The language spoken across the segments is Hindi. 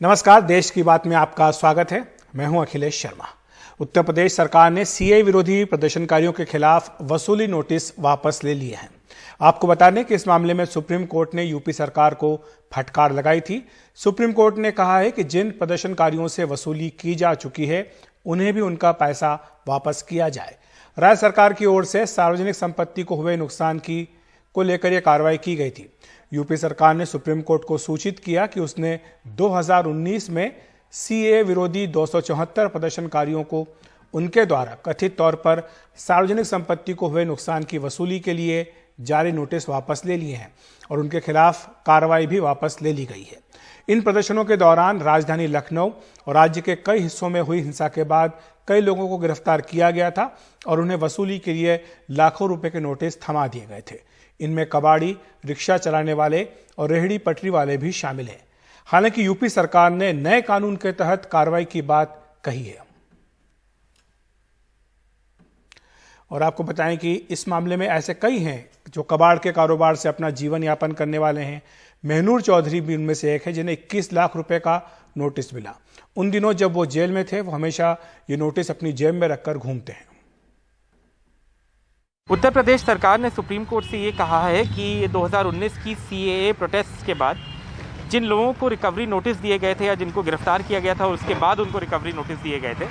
नमस्कार, देश की बात में आपका स्वागत है। मैं हूं अखिलेश शर्मा। उत्तर प्रदेश सरकार ने सीए विरोधी प्रदर्शनकारियों के खिलाफ वसूली नोटिस वापस ले लिए हैं। आपको बता दें कि इस मामले में सुप्रीम कोर्ट ने यूपी सरकार को फटकार लगाई थी। सुप्रीम कोर्ट ने कहा है कि जिन प्रदर्शनकारियों से वसूली की जा चुकी है उन्हें भी उनका पैसा वापस किया जाए। राज्य सरकार की ओर से सार्वजनिक संपत्ति को हुए नुकसान को लेकर यह कार्रवाई की गई थी। यूपी सरकार ने सुप्रीम कोर्ट को सूचित किया कि उसने 2019 में सीए विरोधी 274 प्रदर्शनकारियों को उनके द्वारा कथित तौर पर सार्वजनिक संपत्ति को हुए नुकसान की वसूली के लिए जारी नोटिस वापस ले लिए हैं और उनके खिलाफ कार्रवाई भी वापस ले ली गई है। इन प्रदर्शनों के दौरान राजधानी लखनऊ और राज्य के कई हिस्सों में हुई हिंसा के बाद कई लोगों को गिरफ्तार किया गया था और उन्हें वसूली के लिए लाखों रुपए के नोटिस थमा दिए गए थे। इनमें कबाड़ी, रिक्शा चलाने वाले और रेहड़ी पटरी वाले भी शामिल हैं। हालांकि यूपी सरकार ने नए कानून के तहत कार्रवाई की बात कही है। और आपको बताएं कि इस मामले में ऐसे कई हैं जो कबाड़ के कारोबार से अपना जीवन यापन करने वाले हैं। महनूर चौधरी भी उनमें से एक है जिन्हें 21 लाख रुपए का नोटिस मिला। उन दिनों जब वो जेल में थे वो हमेशा ये नोटिस अपनी जेब में रखकर घूमते हैं। उत्तर प्रदेश सरकार ने सुप्रीम कोर्ट से ये कहा है कि 2019 की सीएए प्रोटेस्ट के बाद जिन लोगों को रिकवरी नोटिस दिए गए थे या जिनको गिरफ्तार किया गया था और उसके बाद उनको रिकवरी नोटिस दिए गए थे,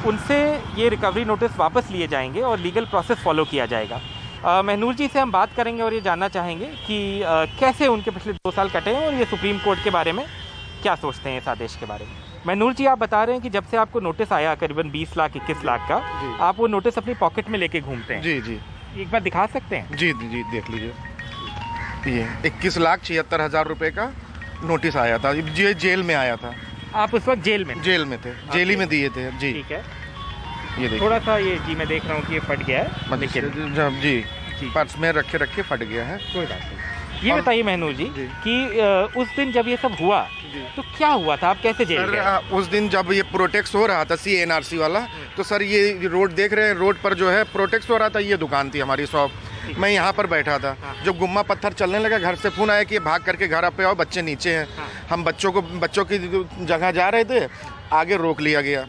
उनसे ये रिकवरी नोटिस वापस लिए जाएंगे और लीगल प्रोसेस फॉलो किया जाएगा। महनूर जी से हम बात करेंगे और ये जानना चाहेंगे कि कैसे उनके पिछले 2 साल कटे हैं और ये सुप्रीम कोर्ट के बारे में क्या सोचते हैं इस आदेश के बारे में। महनूर जी, आप बता रहे हैं कि जब से आपको नोटिस आया करीबन 20 लाख 21 लाख का, आप वो नोटिस अपनी पॉकेट में लेके घूमते हैं। जी जी, एक बार दिखा सकते हैं? जी जी, देख लीजिए, ये 21,76,000 रुपए का नोटिस आया था। ये जेल में आया था। आप उस वक्त जेल में थे, जेल ही में दिए थे। जी ठीक है, ये देखिए, थोड़ा सा ये जी मैं देख रहा हूँ कि ये फट गया है, लेकिन जी पर्स में रखे फट गया है। कोई बात नहीं। ये बताइए महनूर जी कि उस दिन जब ये सब हुआ तो क्या हुआ था, आप कैसे जेल गए? उस दिन जब ये प्रोटेक्ट हो रहा था CNRC वाला, तो सर ये रोड देख रहे हैं, रोड पर जो है प्रोटेक्ट हो रहा था। ये दुकान थी हमारी शॉप, मैं यहाँ पर बैठा था। जब गुम्मा पत्थर चलने लगा, घर से फोन आया कि भाग करके घर पे आओ, बच्चे नीचे हैं। हम बच्चों की जगह जा रहे थे, आगे रोक लिया गया।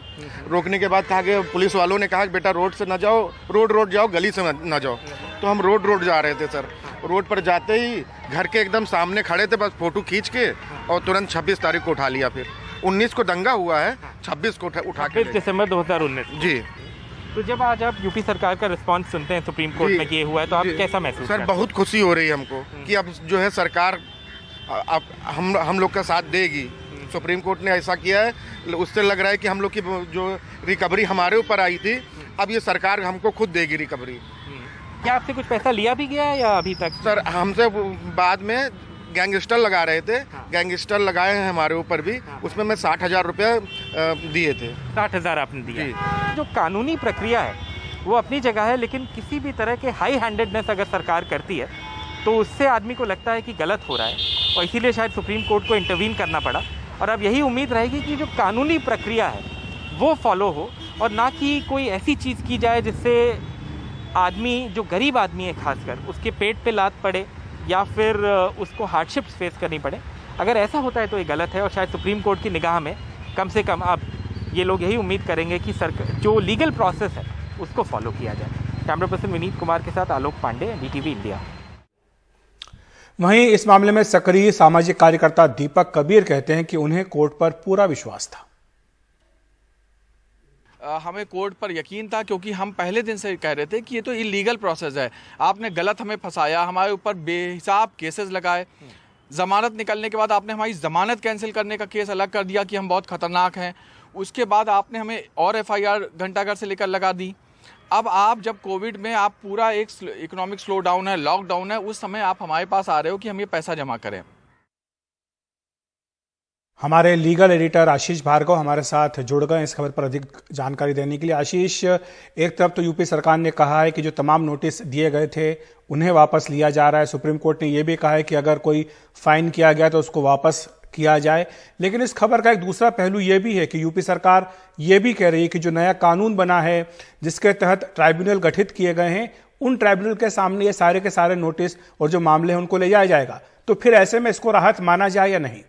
रोकने के बाद कहा गया, पुलिस वालों ने कहा कि बेटा रोड से ना जाओ, रोड जाओ, गली से ना जाओ। तो हम रोड जा रहे थे सर। रोड पर जाते ही घर के एकदम सामने खड़े थे, बस फोटो खींच के और तुरंत 26 तारीख को उठा लिया। फिर 19 को दंगा हुआ है, 26 को उठा के दिसंबर 2019। जी। तो जब आज आप यूपी सरकार का रिस्पांस सुनते हैं सुप्रीम कोर्ट में किए हुआ है, तो आप कैसा महसूस सर? बहुत खुशी हो रही है हमको कि अब जो है सरकार अब हम लोग का साथ देगी। सुप्रीम कोर्ट ने ऐसा किया है, उससे लग रहा है कि हम लोग की जो रिकवरी हमारे ऊपर आई थी, अब ये सरकार हमको खुद देगी रिकवरी। क्या आपसे कुछ पैसा लिया भी गया है या अभी तक? सर हमसे बाद में गैंगस्टर लगा रहे थे। गैंगस्टर लगाए हैं हमारे ऊपर भी। उसमें मैं 60,000 रुपये दिए थे। 60,000 आपने दिया? जो कानूनी प्रक्रिया है वो अपनी जगह है, लेकिन किसी भी तरह के हाई हैंडेडनेस अगर सरकार करती है तो उससे आदमी को लगता है कि गलत हो रहा है, और इसीलिए शायद सुप्रीम कोर्ट को इंटरवीन करना पड़ा। और अब यही उम्मीद रहेगी कि जो कानूनी प्रक्रिया है वो फॉलो हो और ना कि कोई ऐसी चीज़ की जाए जिससे आदमी, जो गरीब आदमी है खासकर, उसके पेट पे लात पड़े या फिर उसको हार्डशिप्स फेस करनी पड़े। अगर ऐसा होता है तो ये गलत है, और शायद सुप्रीम कोर्ट की निगाह में कम से कम अब ये लोग यही उम्मीद करेंगे कि सरकार जो लीगल प्रोसेस है उसको फॉलो किया जाए। कैमरा पर्सन विनीत कुमार के साथ आलोक पांडे, DTV इंडिया। वहीं इस मामले में सक्रिय सामाजिक कार्यकर्ता दीपक कबीर कहते हैं कि उन्हें कोर्ट पर पूरा विश्वास था। हमें कोर्ट पर यकीन था, क्योंकि हम पहले दिन से कह रहे थे कि ये तो इलीगल प्रोसेस है। आपने गलत हमें फंसाया, हमारे ऊपर बेहिसाब केसेस लगाए। ज़मानत निकलने के बाद आपने हमारी ज़मानत कैंसिल करने का केस अलग कर दिया कि हम बहुत ख़तरनाक हैं। उसके बाद आपने हमें और FIR घंटाघर से लेकर लगा दी। अब आप जब कोविड में आप पूरा एक इकोनॉमिक स्लो डाउन है, लॉकडाउन है, उस समय आप हमारे पास आ रहे हो कि हम ये पैसा जमा करें। हमारे लीगल एडिटर आशीष भार्गव हमारे साथ जुड़ गए इस खबर पर अधिक जानकारी देने के लिए। आशीष, एक तरफ तो यूपी सरकार ने कहा है कि जो तमाम नोटिस दिए गए थे उन्हें वापस लिया जा रहा है। सुप्रीम कोर्ट ने यह भी कहा है कि अगर कोई फाइन किया गया तो उसको वापस किया जाए। लेकिन इस खबर का एक दूसरा पहलू यह भी है कि यूपी सरकार यह भी कह रही है कि जो नया कानून बना है जिसके तहत ट्राइब्यूनल गठित किए गए हैं, उन ट्राइब्यूनल के सामने ये सारे के सारे नोटिस और जो मामले हैं उनको ले जाया जाएगा। तो फिर ऐसे में इसको राहत माना जाए या नहीं?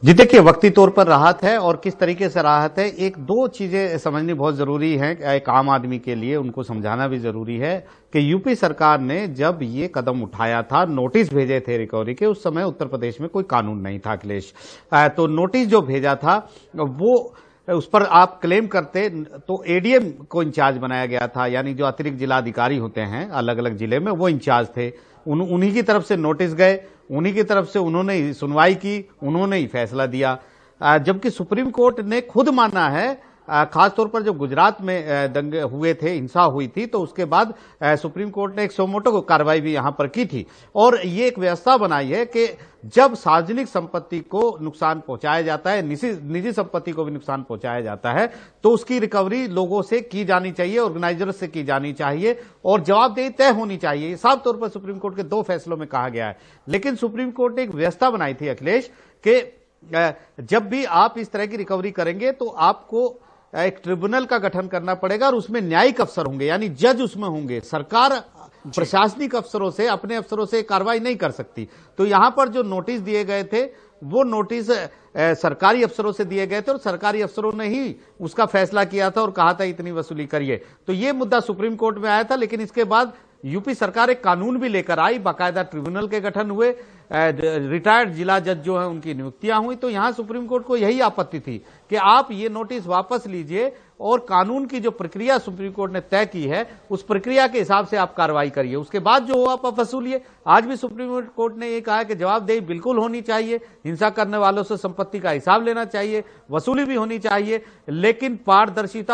जी देखिए, वक्ती तौर पर राहत है और किस तरीके से राहत है, एक दो चीजें समझनी बहुत जरूरी है। एक आम आदमी के लिए उनको समझाना भी जरूरी है कि यूपी सरकार ने जब ये कदम उठाया था, नोटिस भेजे थे रिकवरी के, उस समय उत्तर प्रदेश में कोई कानून नहीं था अखिलेश। तो नोटिस जो भेजा था वो उस पर आप क्लेम करते तो एडीएम को इंचार्ज बनाया गया था, यानी जो अतिरिक्त जिला अधिकारी होते हैं अलग अलग जिले में, वो इंचार्ज थे। उन्हीं की तरफ से नोटिस गए, उन्हीं की तरफ से उन्होंने ही सुनवाई की, उन्होंने ही फैसला दिया। जबकि सुप्रीम कोर्ट ने खुद माना है, खास तौर पर जब गुजरात में दंगे हुए थे, हिंसा हुई थी, तो उसके बाद सुप्रीम कोर्ट ने एक सोमोटो कार्रवाई भी यहां पर की थी और ये एक व्यवस्था बनाई है कि जब सार्वजनिक संपत्ति को नुकसान पहुंचाया जाता है, निजी संपत्ति को भी नुकसान पहुंचाया जाता है, तो उसकी रिकवरी लोगों से की जानी चाहिए, ऑर्गेनाइजर से की जानी चाहिए और जवाबदेही तय होनी चाहिए। साफ तौर पर सुप्रीम कोर्ट के दो फैसलों में कहा गया है। लेकिन सुप्रीम कोर्ट ने एक व्यवस्था बनाई थी अखिलेश कि जब भी आप इस तरह की रिकवरी करेंगे तो आपको एक ट्रिब्यूनल का गठन करना पड़ेगा और उसमें न्यायिक अफसर होंगे, यानी जज उसमें होंगे। सरकार प्रशासनिक अफसरों से, अपने अफसरों से कार्रवाई नहीं कर सकती। तो यहां पर जो नोटिस दिए गए थे वो नोटिस सरकारी अफसरों से दिए गए थे और सरकारी अफसरों ने ही उसका फैसला किया था और कहा था इतनी वसूली करिए। तो ये मुद्दा सुप्रीम कोर्ट में आया था, लेकिन इसके बाद यूपी सरकार एक कानून भी लेकर आई, बाकायदा ट्रिब्यूनल के गठन हुए, रिटायर्ड जिला जज जो है उनकी नियुक्तियां हुई। तो यहां सुप्रीम कोर्ट को यही आपत्ति थी कि आप ये नोटिस वापस लीजिए और कानून की जो प्रक्रिया सुप्रीम कोर्ट ने तय की है उस प्रक्रिया के हिसाब से आप कार्रवाई करिए, उसके बाद जो हो आप वसूलिए। आज भी सुप्रीम कोर्ट ने ये कहा कि जवाबदेही बिल्कुल होनी चाहिए, हिंसा करने वालों से संपत्ति का हिसाब लेना चाहिए, वसूली भी होनी चाहिए, लेकिन पारदर्शिता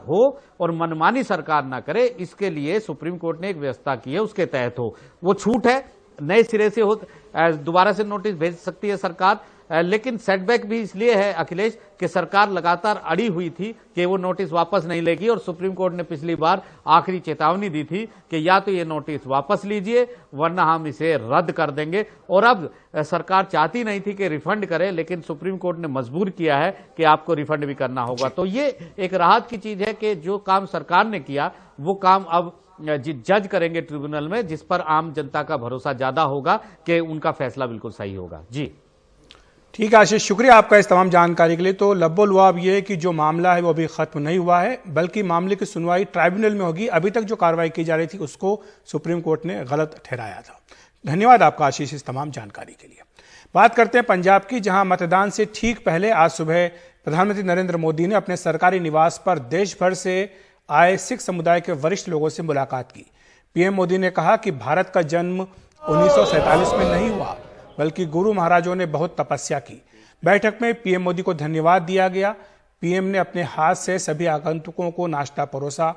हो और मनमानी सरकार ना करे, इसके लिए सुप्रीम कोर्ट ने एक व्यवस्था की है, उसके तहत हो। वो छूट है, नए सिरे से हो दोबारा से नोटिस भेज सकती है सरकार, लेकिन सेटबैक भी इसलिए है अखिलेश कि सरकार लगातार अड़ी हुई थी कि वो नोटिस वापस नहीं लेगी और सुप्रीम कोर्ट ने पिछली बार आखिरी चेतावनी दी थी कि या तो ये नोटिस वापस लीजिए वरना हम इसे रद्द कर देंगे। और अब सरकार चाहती नहीं थी कि रिफंड करे, लेकिन सुप्रीम कोर्ट ने मजबूर किया है कि आपको रिफंड भी करना होगा। तो ये एक राहत की चीज है कि जो काम सरकार ने किया वो काम अब जज करेंगे ट्रिब्यूनल में, जिस पर आम जनता का भरोसा ज्यादा होगा कि उनका फैसला बिल्कुल सही होगा। जी ठीक है आशीष, शुक्रिया आपका इस तमाम जानकारी के लिए। तो लब्बो लुआब ये कि जो मामला है वो अभी खत्म नहीं हुआ है, बल्कि मामले की सुनवाई ट्राइब्यूनल में होगी। अभी तक जो कार्रवाई की जा रही थी उसको सुप्रीम कोर्ट ने गलत ठहराया था। धन्यवाद आपका आशीष इस तमाम जानकारी के लिए। बात करते हैं पंजाब की, जहां मतदान से ठीक पहले आज सुबह प्रधानमंत्री नरेंद्र मोदी ने अपने सरकारी निवास पर देश भर से आए सिख समुदाय के वरिष्ठ लोगों से मुलाकात की। पीएम मोदी ने कहा कि भारत का जन्म 1947 में नहीं हुआ, बल्कि गुरु महाराजों ने बहुत तपस्या की। बैठक में पीएम मोदी को धन्यवाद दिया गया। पीएम ने अपने हाथ से सभी आगंतुकों को नाश्ता परोसा।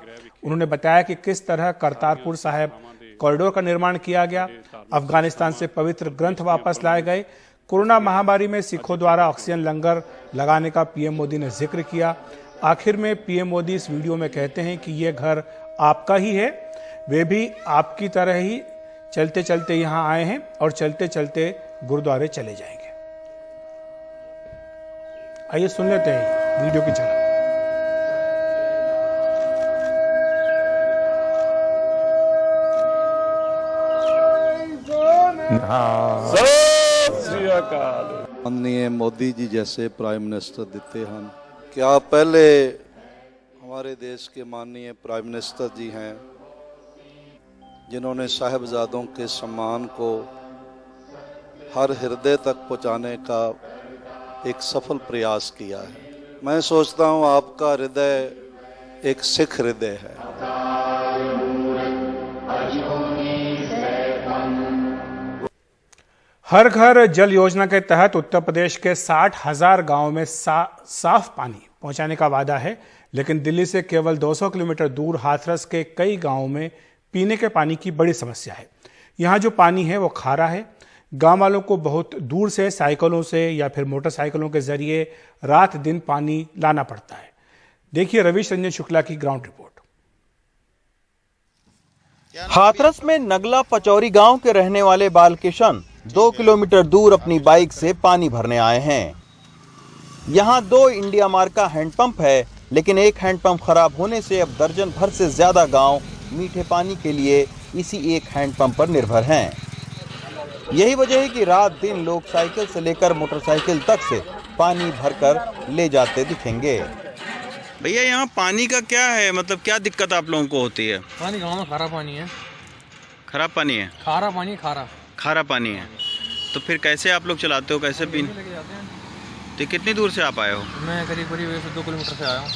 उन्होंने बताया कि किस तरह करतारपुर साहिब कॉरिडोर का निर्माण किया गया, अफगानिस्तान से पवित्र ग्रंथ वापस लाए गए, कोरोना महामारी में सिखों द्वारा ऑक्सीजन लंगर लगाने का पीएम मोदी ने जिक्र किया। आखिर में पीएम मोदी इस वीडियो में कहते हैं कि ये घर आपका ही है, वे भी आपकी तरह ही चलते चलते यहां आए हैं और चलते चलते गुरुद्वारे चले जाएंगे। आइए सुन लेते हैं वीडियो की झलक। माननीय मोदी जी जैसे प्राइम मिनिस्टर देते हैं, क्या पहले हमारे देश के माननीय प्राइम मिनिस्टर जी हैं जिन्होंने साहिबजादों के सम्मान को हर हृदय तक पहुंचाने का एक सफल प्रयास किया है। मैं सोचता हूं आपका हृदय एक सिख हृदय है। हर घर जल योजना के तहत उत्तर प्रदेश के 60,000 गांवों में साफ पानी पहुंचाने का वादा है, लेकिन दिल्ली से केवल 200 किलोमीटर दूर हाथरस के कई गांवों में पीने के पानी की बड़ी समस्या है। यहाँ जो पानी है वो खारा है। गांव वालों को बहुत दूर से साइकिलों से या फिर मोटरसाइकिलों के जरिए रात दिन पानी लाना पड़ता है। देखिए रविश रंजन शुक्ला की ग्राउंड रिपोर्ट। हाथरस में नगला पचौरी गांव के रहने वाले बालकिशन 2 किलोमीटर दूर अपनी बाइक से पानी भरने आए हैं। यहाँ 2 इंडिया मार्क का हैंडपंप है, लेकिन एक हैंडपंप खराब होने से अब दर्जन भर से ज्यादा गांव मीठे पानी के लिए इसी एक हैंडपंप पर निर्भर हैं। यही वजह है कि रात दिन लोग साइकिल से लेकर मोटरसाइकिल तक से पानी भरकर ले जाते दिखेंगे। भैया यहाँ पानी का क्या है, मतलब क्या दिक्कत आप लोगों को होती है? पानी गाँव में खारा पानी है। खराब पानी है? खारा पानी, खारा पानी है। तो फिर कैसे आप लोग चलाते हो, कैसे पीने? लेके जाते हैं। तो कितनी दूर से आप आए हो? मैं करीब 2 किलोमीटर से आया हूँ।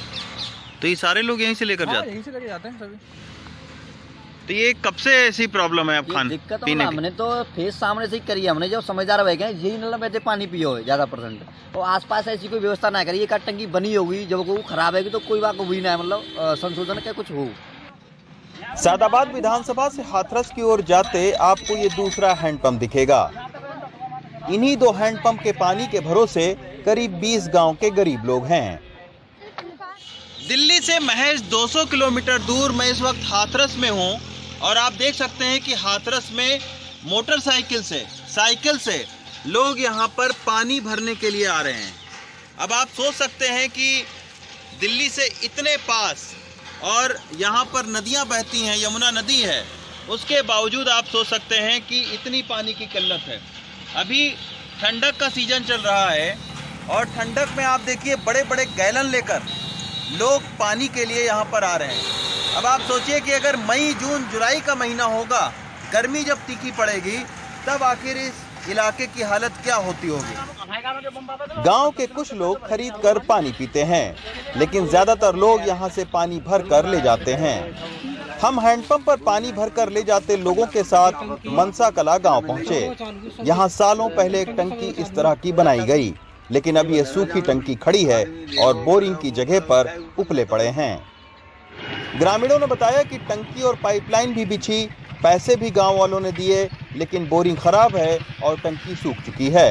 तो ये सारे लोग यहीं से लेकर जाते हैं? यहीं से लेके जाते हैं सभी। तो ये कब से ऐसी प्रॉब्लम है आप खाने दिक्कत पीने की? हमने तो फेस सामने से ही करी है। हमने जो समझदार हो गए यही नल में पानी पियो है ज्यादा % और आसपास ऐसी कोई व्यवस्था ना करी। एक टंकी बनी होगी, जब वो खराब है तो कोई बात हुई ना है, मतलब संशोधन का कुछ हो। सादाबाद विधानसभा से हाथरस की ओर जाते आपको ये दूसरा हैंडपंप दिखेगा। इन्हीं 2 हैंडपंप के पानी के भरोसे करीब 20 गांव के गरीब लोग हैं। दिल्ली से महज 200 किलोमीटर दूर मैं इस वक्त हाथरस में हूं और आप देख सकते हैं कि हाथरस में मोटरसाइकिल से, साइकिल से लोग यहां पर पानी भरने के लिए आ रहे हैं। अब आप सोच सकते हैं कि दिल्ली से इतने पास और यहाँ पर नदियाँ बहती हैं, यमुना नदी है, उसके बावजूद आप सोच सकते हैं कि इतनी पानी की किल्लत है। अभी ठंडक का सीजन चल रहा है और ठंडक में आप देखिए बड़े बड़े गैलन लेकर लोग पानी के लिए यहाँ पर आ रहे हैं। अब आप सोचिए कि अगर मई, जून, जुलाई का महीना होगा, गर्मी जब तीखी पड़ेगी, तब आखिर इस इलाके की हालत क्या होती होगी। गांव के कुछ लोग खरीद कर पानी पीते हैं, लेकिन ज्यादातर लोग यहां से पानी भर कर ले जाते हैं। हम हैंडपंप पर पानी भरकर ले जाते लोगों के साथ मनसा कला गांव पहुंचे। यहां सालों पहले एक टंकी इस तरह की बनाई गई, लेकिन अब ये सूखी टंकी खड़ी है और बोरिंग की जगह पर उपले पड़े हैं। ग्रामीणों ने बताया कि टंकी और पाइपलाइन भी बिछी, पैसे भी गांव वालों ने दिए, लेकिन बोरिंग खराब है और टंकी सूख चुकी है।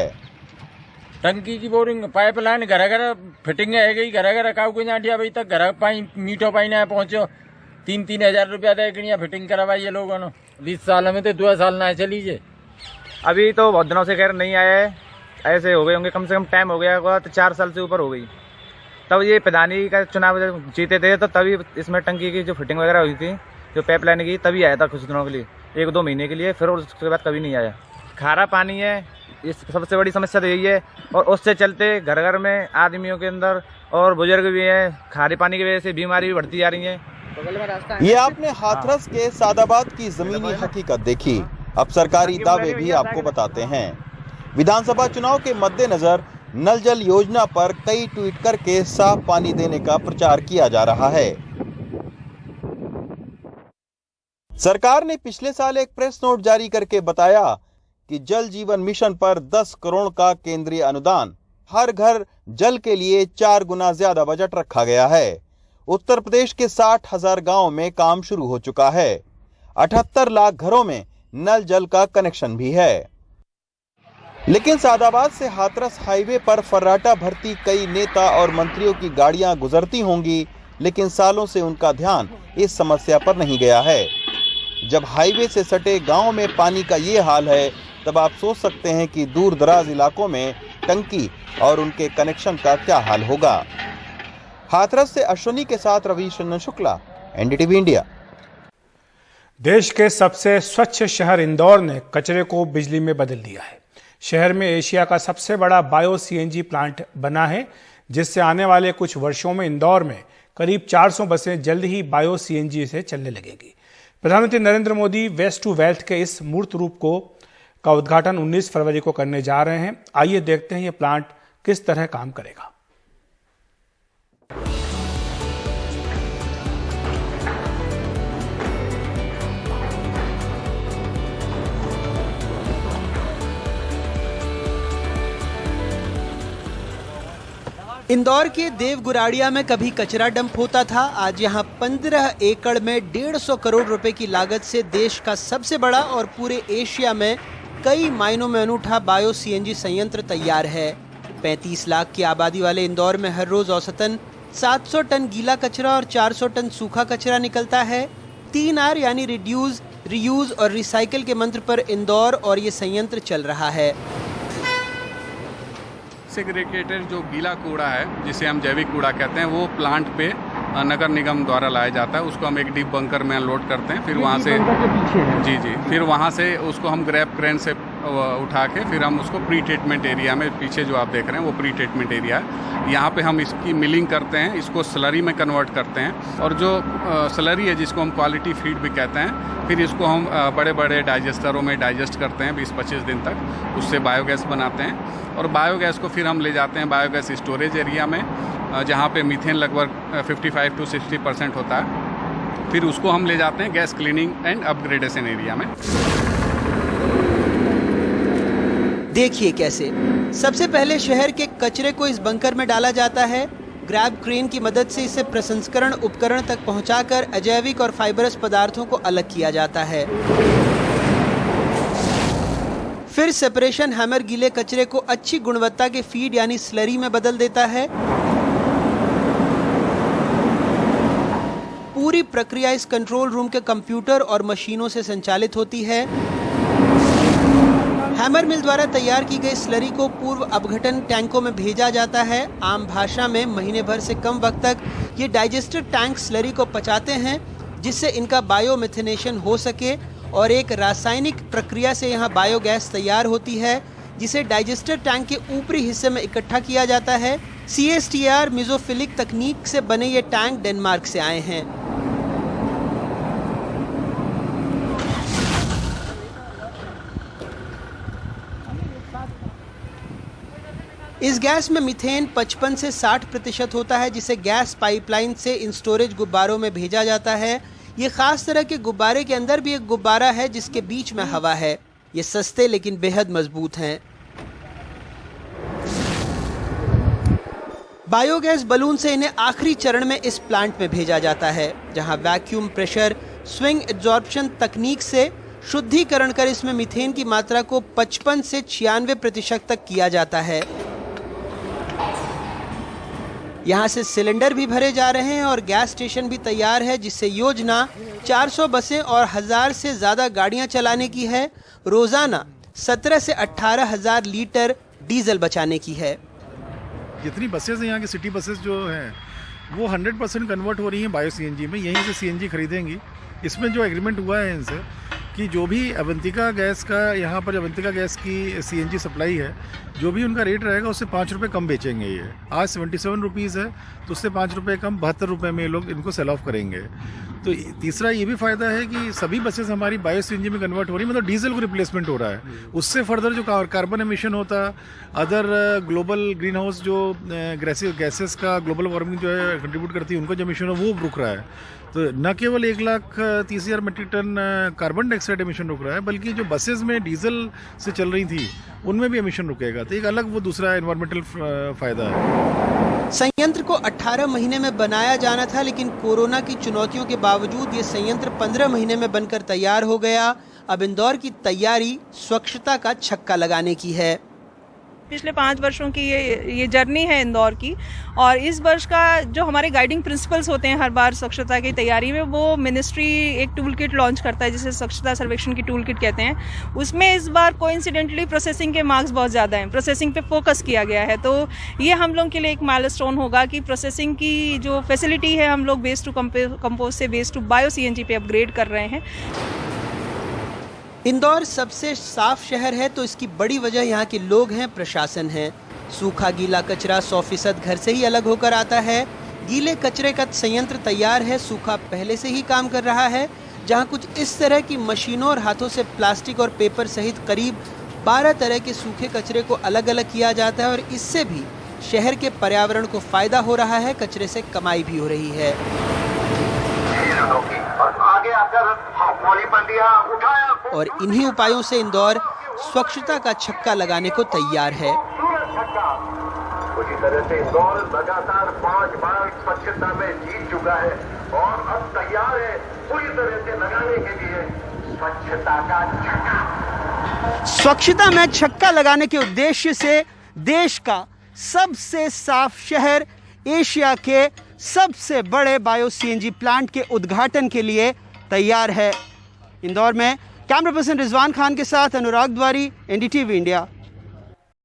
टंकी की बोरिंग पाइपलाइन घर घर फिटिंग है गई, घर घर रखा कोई नाटिया अभी तक घर पानी मीठो पानी ना पहुंचो। 3-3 हजार रुपया दे के फिटिंग करवाई है लोगों ने। 20 साल में तो 2 साल ना चलीजिए। अभी तो बहुत दिनों से खैर नहीं आया है, ऐसे हो गए होंगे, कम से कम टाइम हो गया होगा तो 4 साल से ऊपर हो गई। तब ये प्रधानी का चुनाव जीते थे तो तभी इसमें टंकी की जो फिटिंग वगैरह हुई थी, जो पाइपलाइन की, तभी आया था कुछ दिनों के लिए, 1-2 महीने के लिए, फिर उसके बाद कभी नहीं आया। खारा पानी है, इस सबसे बड़ी समस्या तो यही है, और उससे चलते घर घर में आदमियों के अंदर और बुजुर्ग भी हैं, खारे पानी की वजह से बीमारी भी बढ़ती जा रही है। ये आपने हाथरस के सादाबाद की जमीनी हकीकत देखी। अब सरकारी दावे भी आपको बताते हैं। विधानसभा चुनाव के मद्देनजर नल जल योजना पर कई ट्वीट करके साफ पानी देने का प्रचार किया जा रहा है। सरकार ने पिछले साल एक प्रेस नोट जारी करके बताया कि जल जीवन मिशन पर 10 करोड़ का केंद्रीय अनुदान, हर घर जल के लिए 4 गुना ज्यादा बजट रखा गया है। उत्तर प्रदेश के 60,000 गांव में काम शुरू हो चुका है। 78 लाख घरों में नल जल का कनेक्शन भी है। लेकिन सादाबाद से हाथरस हाईवे पर फर्राटा भरती कई नेता और मंत्रियों की गाड़ियां गुजरती होंगी, लेकिन सालों से उनका ध्यान इस समस्या पर नहीं गया है। जब हाईवे से सटे गांव में पानी का ये हाल है, तब आप सोच सकते हैं कि दूर दराज इलाकों में टंकी और उनके कनेक्शन का क्या हाल होगा। हाथरस से अश्विनी के साथ रवीश रंजन शुक्ला, एनडीटीवी इंडिया। देश के सबसे स्वच्छ शहर इंदौर ने कचरे को बिजली में बदल दिया है। शहर में एशिया का सबसे बड़ा बायो सीएनजी प्लांट बना है, जिससे आने वाले कुछ वर्षों में इंदौर में करीब 400 बसें जल्द ही बायो सीएनजी से चलने लगेंगी। प्रधानमंत्री Narendra Modi waste to wealth के इस मूर्त रूप का उद्घाटन 19 फरवरी को करने जा रहे हैं। आइए देखते हैं ये प्लांट किस तरह काम करेगा। इंदौर के देवगुराड़िया में कभी कचरा डंप होता था। आज यहां 15 एकड़ में 150 करोड़ रुपए की लागत से देश का सबसे बड़ा और पूरे एशिया में कई मायनों में अनूठा बायो सीएनजी संयंत्र तैयार है। 35 लाख की आबादी वाले इंदौर में हर रोज औसतन 700 टन गीला कचरा और 400 टन सूखा कचरा निकलता है। 3R यानी रिड्यूस, रीयूज और रिसाइकिल के मंत्र पर इंदौर और ये संयंत्र चल रहा है। सेग्रीगेटेड जो गीला कूड़ा है, जिसे हम जैविक कूड़ा कहते हैं, वो प्लांट पे नगर निगम द्वारा लाया जाता है। उसको हम एक डीप बंकर में अनलोड करते हैं, फिर वहाँ से फिर वहाँ से उसको हम ग्रैब क्रेन से उठा के फिर हम उसको प्री ट्रीटमेंट एरिया में, पीछे जो आप देख रहे हैं वो प्री ट्रीटमेंट एरिया है, यहाँ पे हम इसकी मिलिंग करते हैं, इसको स्लरी में कन्वर्ट करते हैं और जो स्लरी है जिसको हम क्वालिटी फीड भी कहते हैं, फिर इसको हम बड़े बड़े डाइजेस्टरों में डाइजेस्ट करते हैं 20-25 दिन तक, उससे बायोगैस बनाते हैं और बायोगैस को फिर हम ले जाते हैं बायोगैस स्टोरेज एरिया में जहाँ पे मीथेन लगभग 55 to 60% होता है, फिर उसको हम ले जाते हैं gas cleaning and upgradation area में। देखिए कैसे सबसे पहले शहर के कचरे को इस बंकर में डाला जाता है, ग्रैब क्रेन की मदद से इसे प्रसंस्करण उपकरण तक पहुंचाकर अजैविक और फाइबरस पदार्थों को अलग किया जाता है। फिर सेपरेशन हैमर गीले कचरे को अच्छी गुणवत्ता के फीड यानी स्लरी में बदल देता है। पूरी प्रक्रिया इस कंट्रोल रूम के कंप्यूटर और मशीनों से संचालित होती है। हैमर मिल द्वारा तैयार की गई स्लरी को पूर्व अपघटन टैंकों में भेजा जाता है। आम भाषा में महीने भर से कम वक्त तक ये डाइजेस्टर टैंक स्लरी को पचाते हैं, जिससे इनका बायोमिथेनेशन हो सके और एक रासायनिक प्रक्रिया से यहाँ बायोगैस तैयार होती है, जिसे डाइजेस्टर टैंक के ऊपरी हिस्से में इकट्ठा किया जाता है। CSTR मेसोफिलिक तकनीक से बने ये टैंक डेनमार्क से आए हैं। इस गैस में मीथेन 55 से 60% होता है, जिसे गैस पाइपलाइन से इन स्टोरेज गुब्बारों में भेजा जाता है। ये खास तरह के गुब्बारे के अंदर भी एक गुब्बारा है जिसके बीच में हवा है। ये सस्ते लेकिन बेहद मजबूत हैं। बायोगैस बलून से इन्हें आखिरी चरण में इस प्लांट में भेजा जाता है, जहां वैक्यूम प्रेशर स्विंग एब्जॉर्प्शन तकनीक से शुद्धिकरण कर इसमें मीथेन की मात्रा को 55 से 96% तक किया जाता है। यहाँ से सिलेंडर भी भरे जा रहे हैं और गैस स्टेशन भी तैयार है, जिससे योजना 400 बसें और 1000 से ज़्यादा गाड़ियाँ चलाने की है। रोज़ाना 17 से 18,000 लीटर डीजल बचाने की है। जितनी बसेस हैं यहाँ की सिटी बसेस जो हैं वो 100% कन्वर्ट हो रही हैं बायो CNG में, यहीं से CNG खरीदेंगी। इसमें जो एग्रीमेंट हुआ है इनसे कि जो भी अवंतिका गैस का यहाँ पर अवंतिका गैस की CNG सप्लाई है, जो भी उनका रेट रहेगा उससे 5 रुपये कम बेचेंगे। ये आज 77 रुपीज़ है तो उससे 5 रुपये कम 72 रुपये में ये लोग इनको सेल ऑफ करेंगे। तो तीसरा ये भी फ़ायदा है कि सभी बसेस हमारी बायो CNG में कन्वर्ट हो रही है, मतलब डीजल को रिप्लेसमेंट हो रहा है। उससे फर्दर जो कार्बन एमिशन होता, अदर ग्लोबल ग्रीन हाउस जो गैसेस का ग्लोबल वार्मिंग जो है कंट्रीब्यूट करती है, उनको जो एमिशन है वो रुक रहा है। तो न केवल 1,30,000 metric ton carbon dioxide emission रुक रहा है, बल्कि जो बसेस में डीजल से चल रही थी उनमें भी एमिशन रुकेगा। तो एक अलग वो दूसरा एनवायरमेंटल फ़ायदा है। संयंत्र को 18 महीने में बनाया जाना था, लेकिन कोरोना की चुनौतियों के बावजूद ये संयंत्र 15 महीने में बनकर तैयार हो गया। अब इंदौर की तैयारी स्वच्छता का छक्का लगाने की है। पिछले 5 वर्षों की ये जर्नी है इंदौर की, और इस वर्ष का जो हमारे गाइडिंग प्रिंसिपल्स होते हैं हर बार स्वच्छता की तैयारी में, वो मिनिस्ट्री एक टूल किट लॉन्च करता है जिसे स्वच्छता सर्वेक्षण की टूल किट कहते हैं। उसमें इस बार कोइंसिडेंटली प्रोसेसिंग के मार्क्स बहुत ज़्यादा हैं, प्रोसेसिंग पे फोकस किया गया है। तो ये हम लोग के लिए एक माइलस्टोन होगा कि प्रोसेसिंग की जो फैसिलिटी है हम लोग वेस्ट टू कंपोस्ट से वेस्ट टू बायो CNG पे अपग्रेड कर रहे हैं। इंदौर सबसे साफ शहर है तो इसकी बड़ी वजह यहाँ के लोग हैं, प्रशासन है। सूखा गीला कचरा 100% घर से ही अलग होकर आता है। गीले कचरे का संयंत्र तैयार है, सूखा पहले से ही काम कर रहा है, जहाँ कुछ इस तरह की मशीनों और हाथों से प्लास्टिक और पेपर सहित करीब 12 तरह के सूखे कचरे को अलग अलग किया जाता है और इससे भी शहर के पर्यावरण को फायदा हो रहा है, कचरे से कमाई भी हो रही है। और इन्हीं उपायों से इंदौर स्वच्छता का छक्का लगाने को तैयार है। पूरी तरह से इंदौर लगातार 5 बार स्वच्छता में जीत चुका है और अब तैयार है पूरी तरह से लगाने के लिए स्वच्छता का छक्का। स्वच्छता में छक्का लगाने के उद्देश्य से देश का सबसे साफ शहर, एशिया के सबसे बड़े बायो CNG प्लांट के उद्घाटन के लिए तैयार है। इंदौर में कैमरा पर्सन रिजवान खान के साथ अनुराग द्वारी, NDTV इंडिया।